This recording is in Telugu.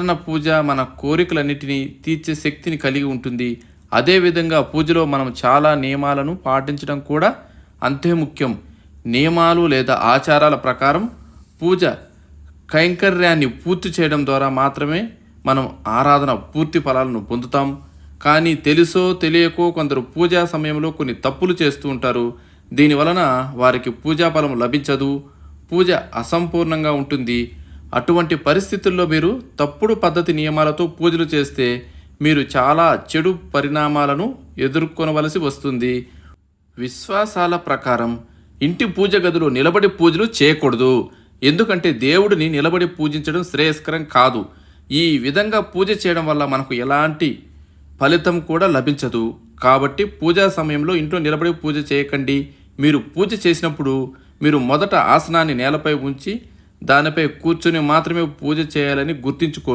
సాధారణ పూజ మన కోరికలన్నిటినీ తీర్చే శక్తిని కలిగి ఉంటుంది. అదేవిధంగా పూజలో మనం చాలా నియమాలను పాటించడం కూడా అంతే ముఖ్యం. నియమాలు లేదా ఆచారాల ప్రకారం పూజ కైంకర్యాన్ని పూర్తి చేయడం ద్వారా మాత్రమే మనం ఆరాధన పూర్తి ఫలాలను పొందుతాం. కానీ తెలుసో తెలియకో కొందరు పూజా సమయంలో కొన్ని తప్పులు చేస్తూ ఉంటారు. దీనివలన వారికి పూజా ఫలం లభించదు, పూజ అసంపూర్ణంగా ఉంటుంది. అటువంటి పరిస్థితుల్లో మీరు తప్పుడు పద్ధతి నియమాలతో పూజలు చేస్తే మీరు చాలా చెడు పరిణామాలను ఎదుర్కొనవలసి వస్తుంది. విశ్వాసాల ప్రకారం ఇంటి పూజ గదిలో నిలబడి పూజలు చేయకూడదు. ఎందుకంటే దేవుడిని నిలబడి పూజించడం శ్రేయస్కరం కాదు. ఈ విధంగా పూజ చేయడం వల్ల మనకు ఎలాంటి ఫలితం కూడా లభించదు. కాబట్టి పూజా సమయంలో ఇంట్లో నిలబడి పూజ చేయకండి. మీరు పూజ చేసినప్పుడు మీరు మొదట ఆసనాన్ని నేలపై ఉంచి దానిపై కూర్చొని మాత్రమే పూజ చేయాలని గుర్తుంచుకోండి.